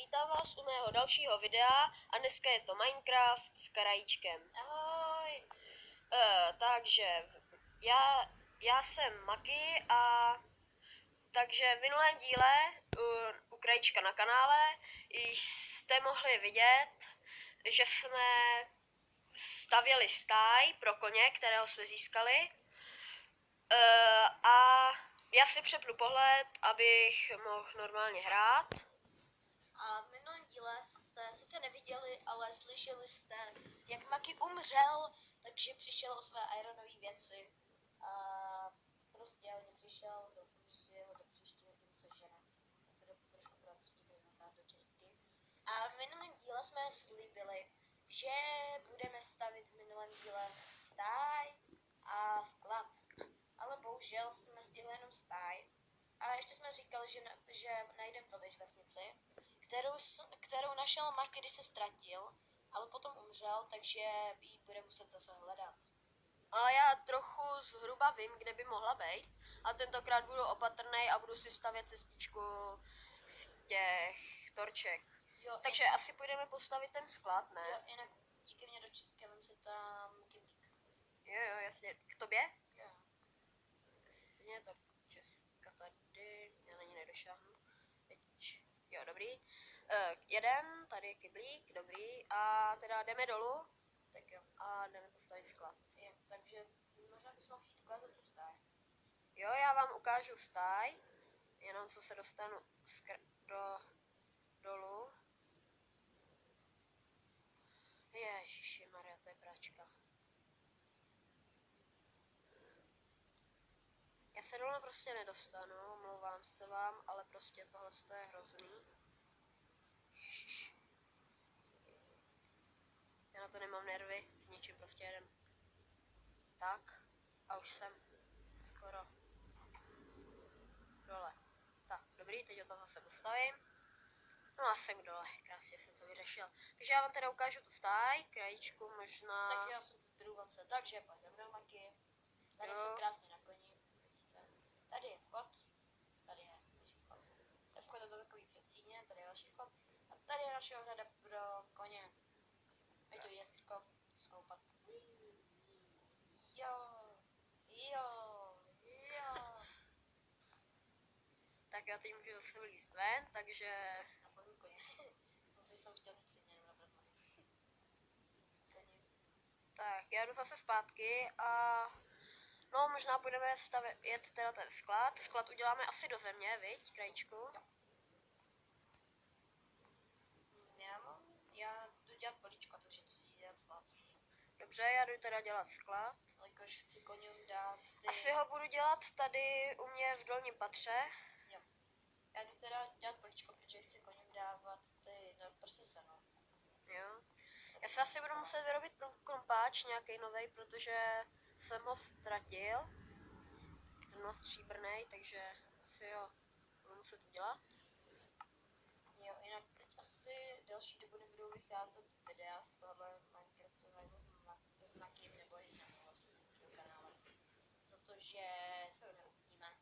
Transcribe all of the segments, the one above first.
vítám vás u mého dalšího videa a dneska je to Minecraft s Krajíčkem. Ahoj! Takže já jsem Maki a takže v minulém díle u Krajíčka na kanále jste mohli vidět, že jsme stavěli stáj pro koně, kterého jsme získali. A já si přepnu pohled, abych mohl normálně hrát. A v minulém díle jste sice neviděli, ale slyšeli jste, jak Maki umřel, takže přišel o své ironové věci. A prostě o ně přišel, doufám, že ho do příštího dílu sežene. Já se trošku budu do čistky. A v minulém díle jsme slíbili, že budeme stavit v minulém díle stáj a sklad. Ale bohužel jsme stihli jenom stáj. A ještě jsme říkali, že najdeme village vesnici, kterou našel Maki, když se ztratil, ale potom umřel, takže ji bude muset zase hledat. Ale já trochu zhruba vím, kde by mohla být. A tentokrát budu opatrný a budu si stavět cestičku z těch torček. Jo, Takže asi půjdeme postavit ten sklad, ne? Jo, jinak díky mě do čistky, mám si tam kyblík. Jo, jasně. K tobě? Jo. Jasně, tak česka tady, já na ní nedošáhnu. Teď, jo, dobrý. Jeden, tady je kyblík, dobrý. A teda jdeme dolů. Tak jo. A jdeme postavit sklad. Jo, takže možná bys mohl jít ukázat tu stáj. Jo, já vám ukážu stáj, jenom co se dostanu dolů. Ježiši Maria, to je práčka. Já se dolů prostě nedostanu, omlouvám se vám, ale prostě tohle je hrozný. Ježiš. Já na to nemám nervy, zničím prostě jeden. Tak, a už jsem skoro dole. Tak, dobrý, teď ho tam zase postavím. No a jsem dole, krásně jsem to vyřešil. Takže já vám teda ukážu tu stáj, Krajíčku možná. Tak já jsem v druhoce, takže pojďme do Maki. Tady Jo. jsem krásně na koni, vidíte. Tady je vchod, tady je další vchod. To je vchod do takový předsíně, tady je další vchod. A tady je naše ohrada pro koně. Je to jezdko, skoupat. Jo. Tak já teď můžu zase vylízt ven, takže... Nasleduj koně. jsem chtěl nic jiného nabrat koně. Tak, já jdu zase zpátky a... No, možná budeme jet teda ten sklad. Sklad uděláme asi do země, viď, Krajíčku? Jo. Já jdu dělat políčko, takže chci dělat sklad. Dobře, já jdu teda dělat sklad. Jakož chci koňům dát ty... Asi ho budu dělat tady u mě v dolním patře. Jo. Já jdu teda dělat políčko, protože chci koňům dávat ty prsy seno. Jo. Já se asi budu muset vyrobit krumpáč nějaký novej, protože jsem ho ztratil. Jsem stříbrnej, takže asi jo, budu muset udělat. Jo, jinak teď asi delší dobu nebudou vycházet videa z tohohle Minecraftu s Makim nebo i sem vlastně na kanále. Protože se neuvidíme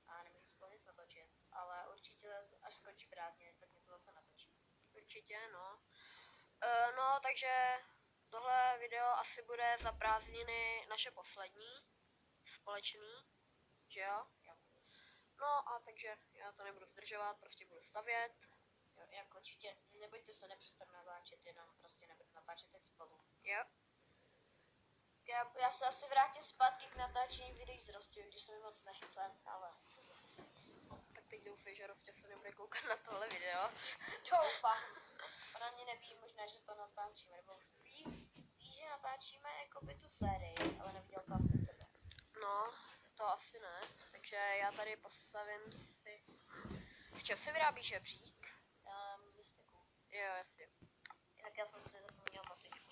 a nemůžu spolu nic natočit, ale určitě až skončí prázdniny, tak něco zase natočím. Určitě, no. No, takže tohle video asi bude za prázdniny naše poslední, společný, že jo? Jo. No a takže já to nebudu zdržovat, prostě budu stavět. Jo, jinak určitě nebojte se, nepřestanu natáčet, jenom prostě nebudu natáčet teď spolu. Jo. Já se asi vrátím zpátky k natáčení videí z Rostě, když se mi moc nechce, ale... Tak teď doufej, že Rostě se nebude koukat na tohle video. Doufám. Ona mě neví, možná, že to natáčíme, nebo ví, že natáčíme jakoby tu sérii, ale neviděl to asi tebe. No, to asi ne, takže já tady postavím si... Z čeho se vyrábí žebřík? Ze styku. Jo, jasně. Jinak já jsem si zapomněl matičku.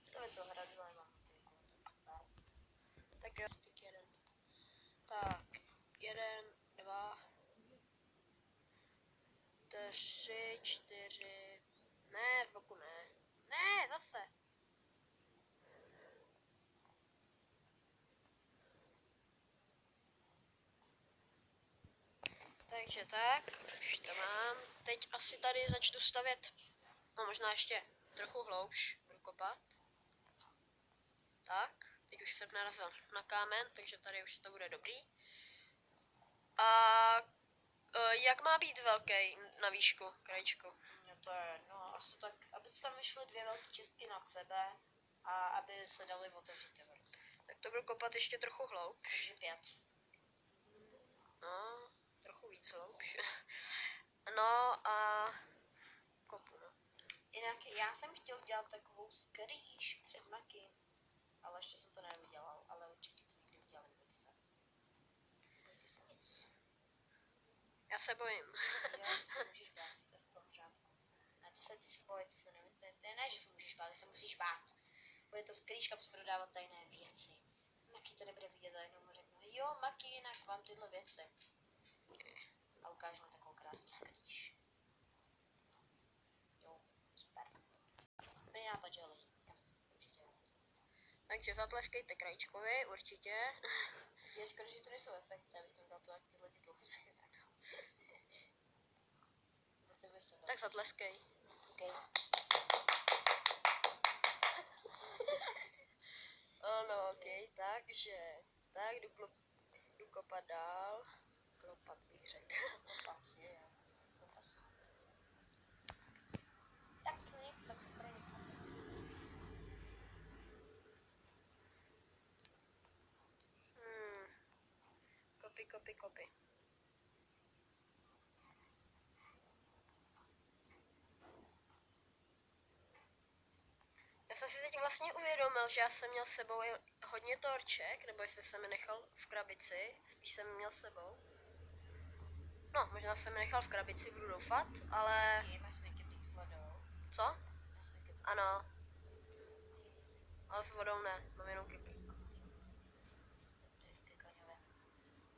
Stavit to hradu, ale mám matičku, to je super. Tak jo, tak jeden. Tak, 1, 2, 3, 4. Ne, z boku ne. Ne, zase. Takže tak, už to mám. Teď asi tady začnu stavět, no možná ještě trochu hloubš, budu kopat. Tak, teď už jsem narazil na kámen, takže tady už to bude dobrý. A jak má být velký na výšku, krajíčku? No to je, no asi tak, aby se tam vyšly 2 velké čistky nad sebe a aby se daly otevřít ty vrty. Tak to budu kopat ještě trochu hloubš. Takže 5. No, trochu víc hloubš. No a kopu, no. Jinak já jsem chtěl dělat takovou skrýš před maky, ale ještě jsem to neudělal, ale určitě to někdy udělám, nebojte se. Nebojte se nic. Já se bojím. Jo, ty se můžeš bát, to je v pořádku. A ty se bojí, ty se nevím, to je ne, že se můžeš bát, ty se musíš bát. Bude to skrýš, kam se budou dávat tajné věci. Maky to nebude vidět a jenom mu řeknu, jo, Maky, jinak vám tyhle věci. A ukážu mu takovou krásnou skrýš. Jo, super. Dobrý nápad, že lidi. Jo, určitě jo. Takže zatleskejte krajíčkovi, určitě. Je škoda, že to nejsou efekty, abych tam dal to, jak ty lidi tlesky. Tak zatleskej. Okay. Ano, ok, takže, tak jdu kopat dál. Klopat bych řekl. Kopas, je. Kopas. Tak nic, tak se tady Kopy. Já jsem si teď vlastně uvědomil, že já jsem měl s sebou hodně torček, nebo jestli jsem je nechal v krabici, spíš jsem je měl s sebou. No, možná jsem je nechal v krabici, budu doufat, ale... máš nekepík s vodou. Co? Ano. Ale s vodou ne, mám jenom kyplík.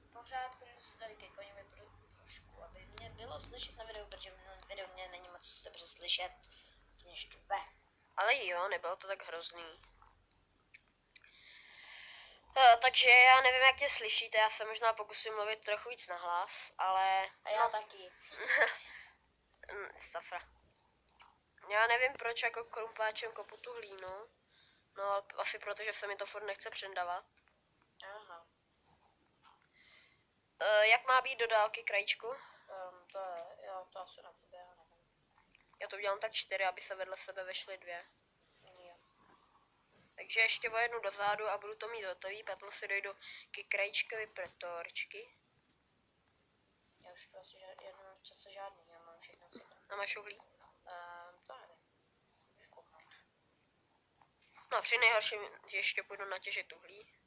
V pořádku, jdu se tady ke koněvi trošku, aby mě bylo slyšet na videu, protože na videu mě není moc dobře slyšet. To mě štve. Ale jo, nebylo to tak hrozný. Takže já nevím, jak tě slyšíte, já se možná pokusím mluvit trochu víc nahlas, ale... A já taky. Safra. Já nevím, proč jako krumpáčem kopu tu hlínu. No, ale asi proto, že se mi to furt nechce přendavat. Aha. Jak má být do dálky krajíčku? To je, jo, to asi na tebe, já nevím. Já to udělám tak 4, aby se vedle sebe vešly 2. Jo. Takže ještě o jednu dozadu a budu to mít hotový, potom si dojdu ke krajíčkovi pro torčky. Já už to asi jenom čase žádný, já mám všechno si. A máš uhlí? To nevím. To si můžu kouknout. No při nejhorším ještě půjdu natěžit uhlí.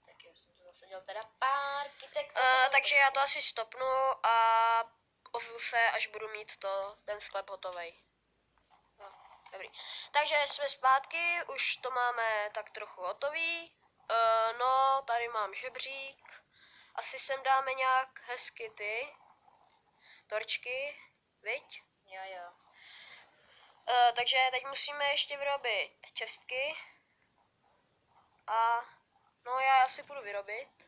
Tak jo, jsem to zase dělal teda pár kytek. Takže já to asi stopnu a ozvu se, až budu mít ten sklep hotovej. No, dobrý. Takže jsme zpátky, už to máme tak trochu hotový. No, tady mám žebřík. Asi sem dáme nějak hezky ty torčky, viď? Jo. Takže teď musíme ještě vyrobit čestky. A no já asi půjdu vyrobit.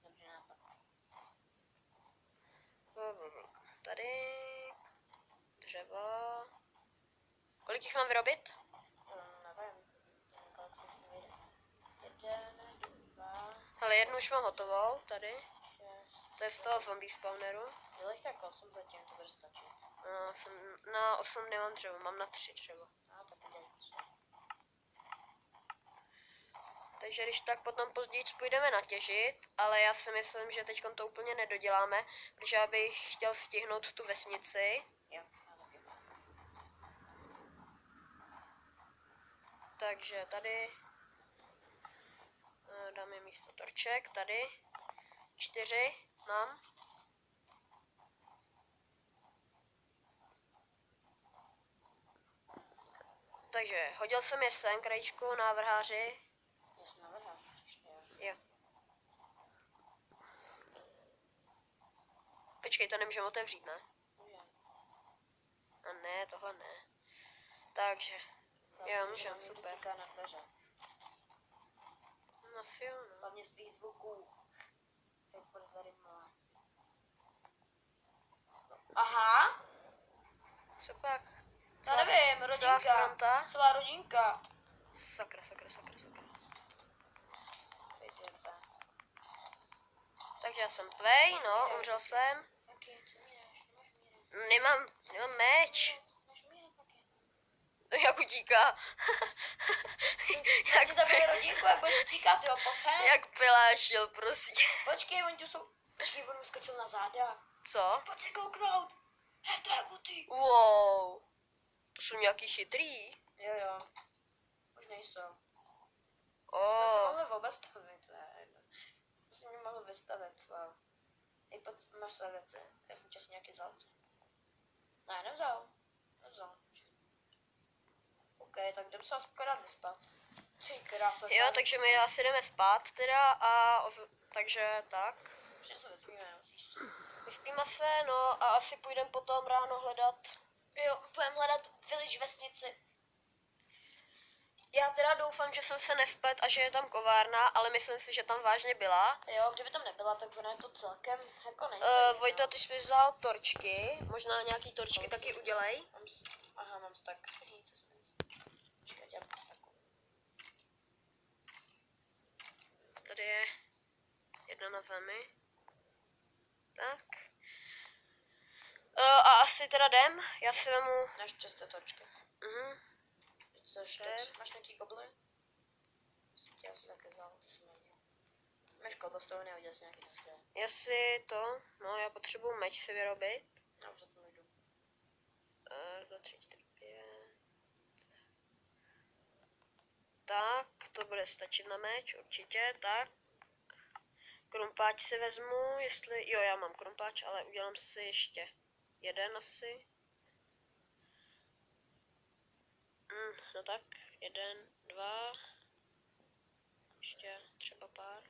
Dobrý nápad. Tady dřevo. Kolik jich mám vyrobit? Nevím. Kolik se tím vyjde. 1, 2, Ale jednu už mám hotovou, tady. 6. To je z toho zombie spawneru. Bylo jich tak 8 zatím, to bude stačit. Na 8 nemám dřevo, mám na 3 dřevo. Tak udělej 3. Takže když tak potom později půjdeme natěžit, ale já si myslím, že teď to úplně nedoděláme, protože já bych chtěl stihnout tu vesnici. Jo. Takže tady dáme místo torček, tady 4 mám. Takže hodil jsem je sem, krajíčku, návrháři. Jo. Počkej, to nemůžeme otevřít, ne? Můžeme. A ne, tohle ne. Takže, jo, můžeme, super. Na dveře. No si jo, no. Hlavně z tvých zvuků. Tak furt tady má. Aha, Co pak? já nevím, Celá rodinka. fronta? Celá rodinka. Sakra. Takže já jsem tvej, no, umřel jsem. Taky, co míráš? Nemáš mírat. Nemám meč. Máš mírat taky. No jak utíká. Já ti zabili rodinku, jak budeš utíkat, jo, pojď sem. Jak pilášil prostě. Počkej, oni tu jsou. Počkej, on vyskočil na záda. Co? Pojď si kouknout. Hej, to je Guty. Wow. To jsou nějaký chytrý. Jo. Už nejsou. Oh. Jsme se mohli obestavit, ne? Jsme si mě mohli vystavit, wow. Hej, pojď, máš své věci. Já jsem čas nějaký vzal, co? Ne, nevzal. OK, tak jdem se akorát vyspat. Ty krása. Jo, takže my asi jdeme spát teda takže tak. Už se vezmíme, nemusíš. Vyspíme se, no a asi půjdeme potom ráno hledat. Jo, budeme hledat village vesnici. Já teda doufám, že jsem se nesplet a že je tam kovárna, ale myslím si, že tam vážně byla. Jo, kdyby tam nebyla, tak ona je to celkem jako není. Vojto, ty jsi mi vzal torčky, možná nějaký torčky taky udělej. Aha, mám stack. To jsme... Počkej, dělám stacku. Tady je jedna na zemi. Tak. A asi teda jdem, já si vemu... Máš čisté točky. Máš nějaký kobly? Já si taky vzal, to jsem neviděl. Máš cobblestone, udělal jsi nějaký nástroje. Jestli to, no já potřebuji meč si vyrobit. Já už za to nejdu. 2, 3, 4, 5. Tak, to bude stačit na meč, určitě, tak. Krumpáč si vezmu, jestli, jo, já mám krumpáč, ale udělám si ještě jeden asi. No tak, 1, 2, ještě třeba pár.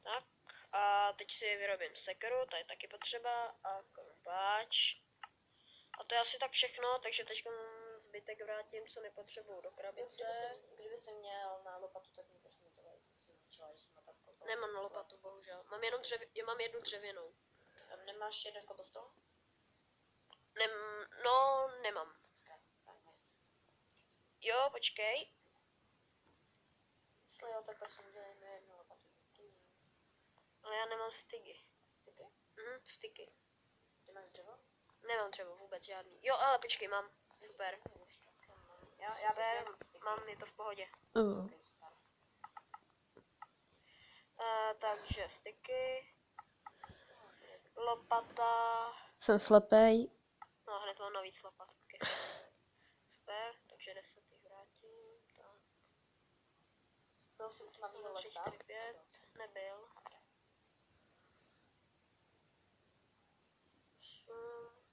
Tak, a teď si vyrobím sekeru, to je taky potřeba, a krumpáč. A to je asi tak všechno, takže teď zbytek vrátím, co nepotřebuju do krabice. Kdyby jsi měl na lopatu, tak mi prosím to začala, že jsem na tak kopal. Nemám na lopatu, bohužel. Mám jednu dřevěnou. A nemáš jeden cobblestone? No, nemám. Jo, počkej. Jestli jo, tak prosím, dělejme jednu lopatu. Ale já nemám stygy. Styky? Styky. Ty máš dřevo? Nemám třeba vůbec žádný. Jo, ale počkej, mám. Super. Já mám, je to v pohodě. Okay, super. Takže styky. Lopata. Jsem slepej. No, hned mám navíc lopat. Okay. Super, takže 10 jich vrátím. Tak. Byl jsi u tmavýho 3, lesa? 4, 5. Nebyl. 8.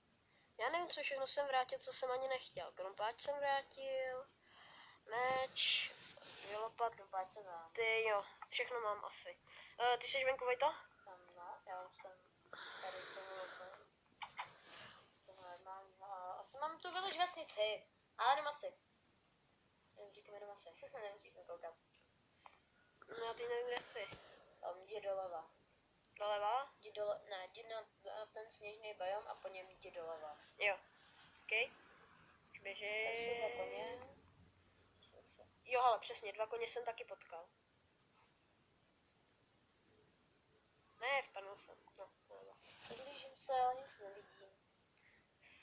Já nevím, co všechno jsem vrátil, co jsem ani nechtěl. Krumpáč jsem vrátil. Meč. 2 lopaty. Krumpáč se dá. Ty jo, všechno mám asi. Ty jsi venku, Vojto? No, já jsem tady toho lopat. Asi mám tu village vesnici. Ale jenom asi. Říkám jenom asi. Nemusíš se koukat. No, já teď nevím, kde jsi. Jdi doleva. Doleva? Jdi na ten sněžný biom a po něm jdi doleva. Jo. OK. Už Tady jsou běží. 2 koně. Jo, ale přesně, 2 koně jsem taky potkal. Ne, spadnul jsem. No, doleva. Blížím se, ale nic nevidím.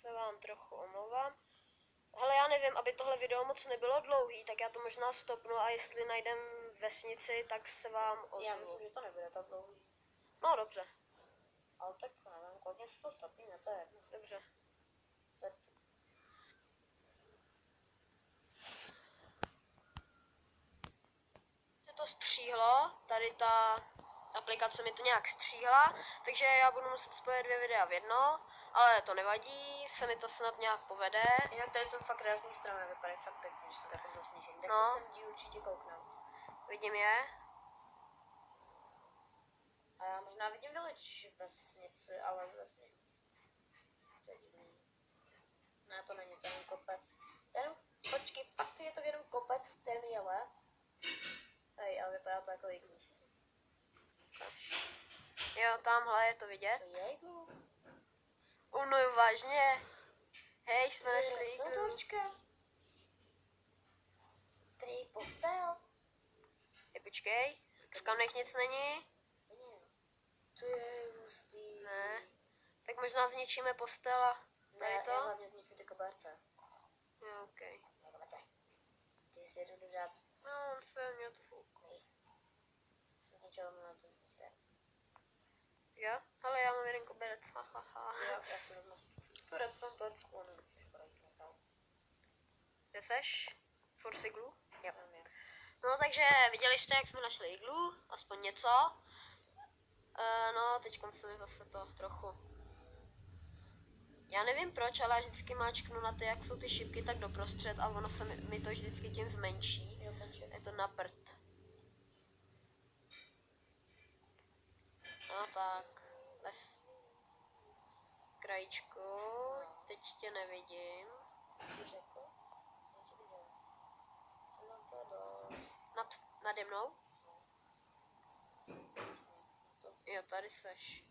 Se vám trochu omlouvám. Hele, já nevím, aby tohle video moc nebylo dlouhý, tak já to možná stopnu a jestli najdem vesnici, tak se vám ozvu. Já myslím, že to nebude tak dlouhý. No, dobře. Ale tak nevím, kolik se to stopí, ne, to je jedno. Dobře. Tak. Se to stříhlo, tady ta aplikace mi to nějak stříhla, takže já budu muset spojit 2 videa v jedno, ale to nevadí, se mi to snad nějak povede. Jinak tady jsou fakt krásný stromy, vypadají fakt pěkně, že jsou takhle zasněžený. Tak No. se sem jdi určitě kouknout. Vidím je. A já možná vidím village vesnici, ale vlastně. To je divný. Ne, to není, to je jenom kopec. To je jenom, počkej, fakt je to jenom kopec, v kterém je led. Hej, ale vypadá to jako iglu. Jo, tamhle je to vidět. To je iglu? Unova vážně? Hej, jsme našli iglu. Torčka. Tady postel. Počkej, v kamnech nic není? To je hustý. Ne. Tak možná zničíme postel a tady Ne, to? já hlavně zničím ty koberce. Jo, okej. Ty si jdu dát. No, on se mě to fouk. Jsem začal na ten snítek. Jo? Hele, já mám jeden koberec, hahaha. Jo, já si vezmu tu redstone torčku, on škoda jich nechal. Kde seš? For siglu? Jo, tam je. No, takže viděli jste, jak jsme našli iglu, aspoň něco. No, teď se mi zase to trochu. Já nevím proč, ale já vždycky máčknu na to, jak jsou ty šipky, tak doprostřed a ono se mi to vždycky tím zmenší. Jo, ten šip. Je to na prd. No tak, les. Krajíčku, teď tě nevidím. Tu řekl? Já tě viděl. Jsem na to do... Nade mnou? To. Jo, tady seš.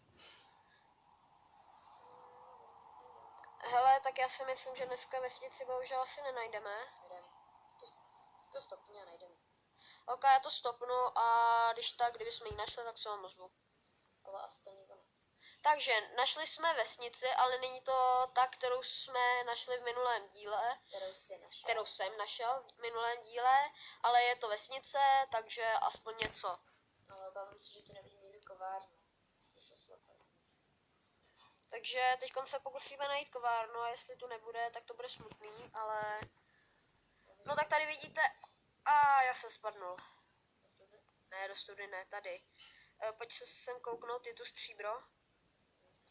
Hele, tak já si myslím, že dneska vesnici bohužel asi nenajdeme. Jdem. To stopně a najdeme. Ok, já to stopnu a když tak, kdybychom ji našli, tak se vám ozvu. Ale asi to nikdo ne. Takže našli jsme vesnici, ale není to ta, kterou jsme našli v minulém díle, Kterou jsi našel. kterou jsem našel v minulém díle, ale je to vesnice, takže aspoň něco. Ale bavím se, že tu nevidím nikdo kovárnu. Jsi se slepý. Takže teď se pokusíme najít kovárnu a jestli tu nebude, tak to bude smutný, ale... No tak tady vidíte... Já jsem spadnul. Ne, do study ne, tady. Pojď se sem kouknout, je tu stříbro.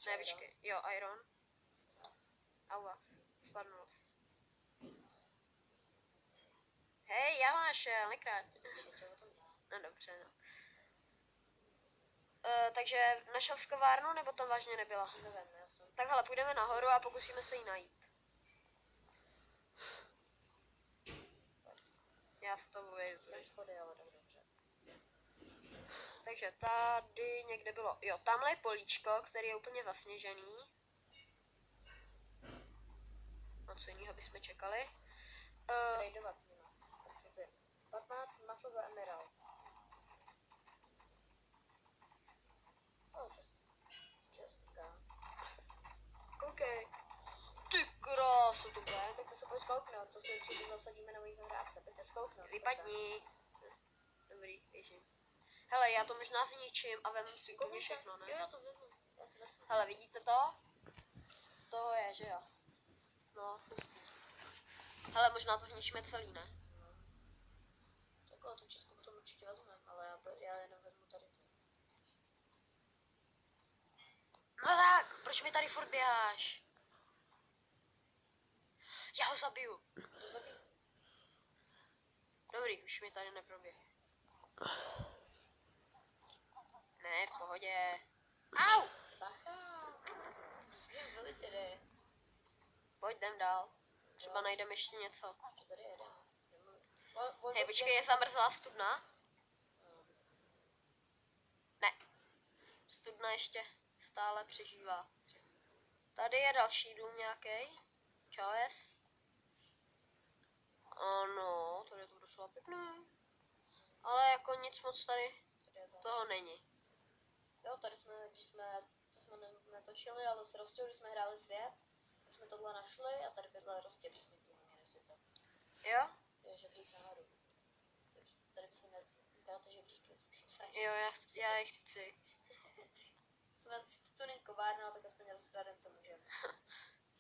Ne, počkej, jo, iron. Aua, spadnul. Hej, já ho našel, nekrát. No dobře, no. Takže našel jsi kovárnu, nebo tam vážně nebyla? Nevím, já jsem. Tak hele, půjdeme nahoru a pokusíme se jí najít. Já s tobou jedu. Ten schody, ale tak dobře. Takže tady někde bylo, jo, tamhle je políčko, který je úplně zasněžený. No co jiného bychom čekali. Tradovat s nima. Tak co ty? 15 maso za emerald. Česká. OK. Ty krásu, to bude. Tak to se pojď kouknout, to si určitě zasadíme na mojí zahrádce. Pojďte zkouknout. Vypadni. Dobrý, běžím. Hele, já to možná zničím a vemím si úplně všechno, ne? Jo, já to vezmu. Já to vezmu. Hele, vidíte to? Toho je, že jo? No, hustý. Hele, možná to zničíme celý, ne? Takhle tu českou potom určitě vezmeme, ale já jenom vezmu tady ty. No tak, proč mi tady furt běháš? Já ho zabiju. To zabij. Dobrý, už mi tady neproběh. Ne, v pohodě. Au! Bacha. Svým villagery. Pojď, jdem dál. Třeba najdeme ještě něco. Ještě tady jedeme. Hej, počkej, je zamrzlá studna? Ne. Studna ještě stále přežívá. Tady je další dům nějaký. Čaves. Ano, tady je to docela pěkný. Ale jako nic moc tady toho není. Jo, tady jsme, to jsme netočili, ale s Rostě, když jsme hráli svět, tak jsme tohle našli a tady bydla Rostě přesně v tom městě. Jo? Je žebřík nahoru. Takže tady bychom měli dát ty žebříky. Jo, já je chci. Jsme sice tu není kovárna, tak aspoň rozkradem, co můžeme.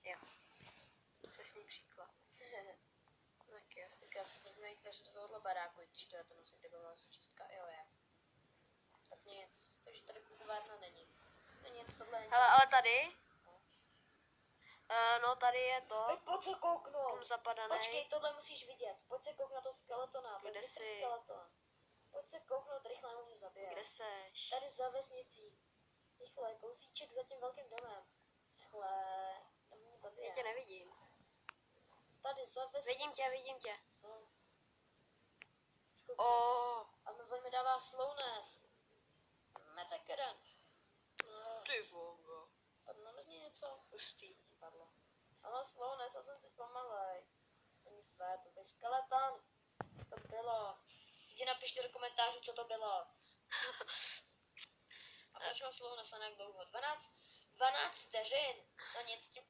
Jo. Přesný příklad. Tak jo. Tak já se snažím najít dveře do tohohle baráku, když to je to nosím, kde byla čistka. Jo, je. Tak nic, takže tady kovárna není. Není nic, tohle není. Hele, ale tady? No, tady je to. Hej, pojď se kouknout. Dům zapadaný. Počkej, tohle musíš vidět. Pojď se kouknout na to skeletona. Kde jsi? Skeleton. Pojď se kouknout, rychle nebo mě zabije. Kde seš? Tady za vesnicí. Rychle, kousíček za tím velkým domem. Rychle, nebo mě zabije. Já tě nevidím. Tady za vesnicí. Vidím tě. No. A on mi dává slowness. Ne, tak jeden. No, Ty vogo. padlo mi z něj něco? Hustý. Padlo. Ale Slowness, já jsem teď pomalej. To není fér, to byl skeleton. Co to bylo? Jdi napište do komentářů, co to bylo. A proč mám Slowness a jak dlouho? 12 vteřin. No nic, tím,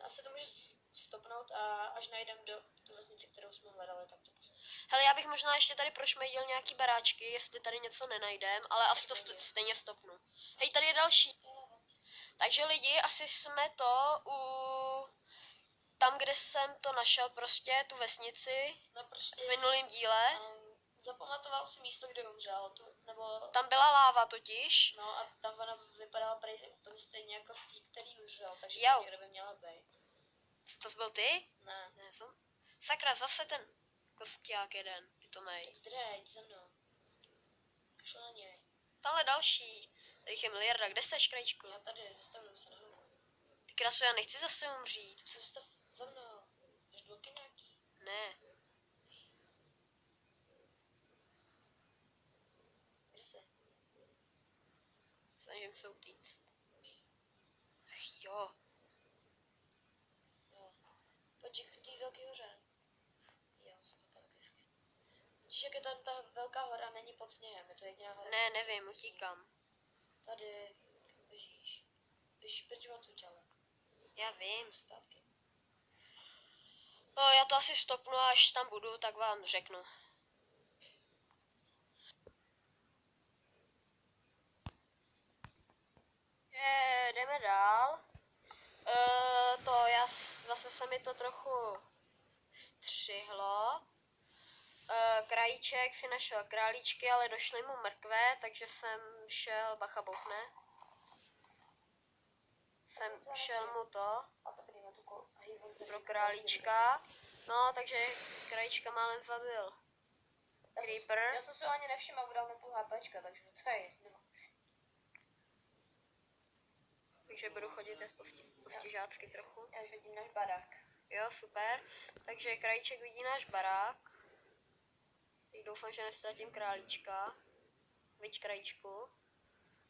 asi to může stopnout a až najdem do tu vesnici, kterou jsme hledali, tak to pustím. Hele, já bych možná ještě tady prošmejdil nějaký baráčky, jestli tady něco nenajdem, ale asi to stejně stopnu. Hej, tady je další. Takže lidi, asi jsme to u... Tam, kde jsem to našel prostě, tu vesnici, No prostě v minulém díle. zapamatoval si místo, kde umřel, nebo... Tam byla láva totiž. No a tam ona vypadala úplně stejně jako v té, který umřel, takže Jo. tam někde by měla být. To byl ty? Ne. Ne, to... Sakra, zase ten kostiák jeden, pitomej. Tak zdrhej, jdi za mnou. Kašlo na něj. Tamhle další. Tady je miliarda, kde seš, krajíčku? Já tady, vystavnu se nahoru. Ty krasu, já nechci zase umřít. Tak se vystav za mnou. Máš bloky nějaký? Ne. Kde jsi? Snažím se utíct. Ach jo. Jo. Pojď k té velké hoře. Jo, super, kvěžky. Vidíš, jak je tam ta velká hora, není pod sněhem, je to jediná hora. Ne, nevím, utíkám. Tady, běžíš. Běžíš pryč odsud, ale. Já vím. Zpátky. No, já to asi stopnu a až tam budu, tak vám řeknu. Jdeme dál. Zase se mi to trochu střihlo. Krajíček si našel králíčky, ale došly mu mrkvé, takže jsem šel, bacha bouchne. Jsem šel mu to A to prýma tu pro králíčka. No, takže krajíčka málem zabil Creeper. Já jsem si ho ani nevšiml, budal mi půl HPčka, takže to je jedno. Takže budu chodit postižácky trochu. Já už vidím náš barák. Jo, super. Takže krajíček vidí náš barák. Teď doufám, že nestratím králíčka. Viď krajíčku.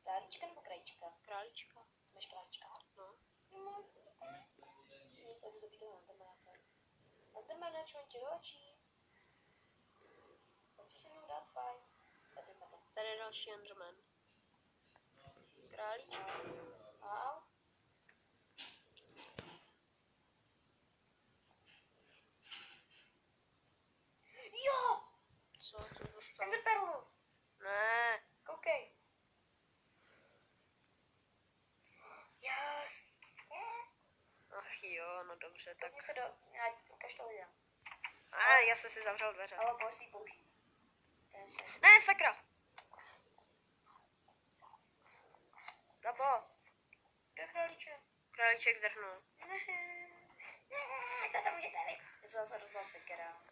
Králíčka nebo krajíčka? Králíčka. Máš králíčka? No. Nic, jak zabít toho Endermana. Endermana, čuň ti do očí. Chceš se mnou dát fight? Tady je další Enderman. Králíček. Au. Jo! Co to dostal? Enderperlu! Ne. Koukej. Yes! Ach jo, no dobře, tak. Tak se do... Já ukaž to lidem. Já jsem si zavřel dveře. Ale můžeš si ji použít. Ne, sakra. Gabo. Kde je králíček? Králíček zdrhnul. Co to můžete vy? Zase rozbal sekera.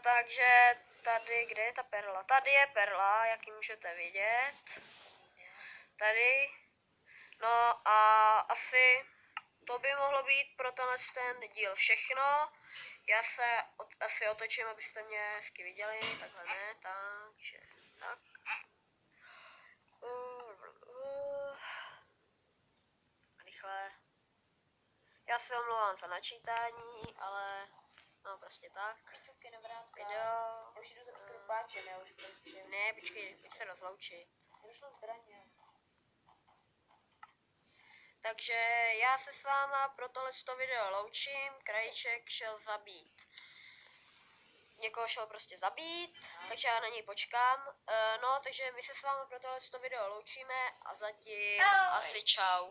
Takže tady, kde je ta perla? Tady je perla, jak ji můžete vidět. Tady. No a asi to by mohlo být pro ten díl všechno. Já se asi otočím, abyste mě hezky viděli. Takhle ne, takže tak. Rychle. Já se omlouvám za načítání, ale no prostě tak. Pičuky, nevrátka. Video. Já už jdu za krupáčem, já už prostě. Ne, počkej, pojď se rozloučit. Já došlo zbraně. Takže já se s váma pro tohleto video loučím. Krajíček šel zabít. Někoho šel prostě zabít, takže já na něj počkám. No, takže my se s vámi pro tohleto video loučíme a zatím asi čau.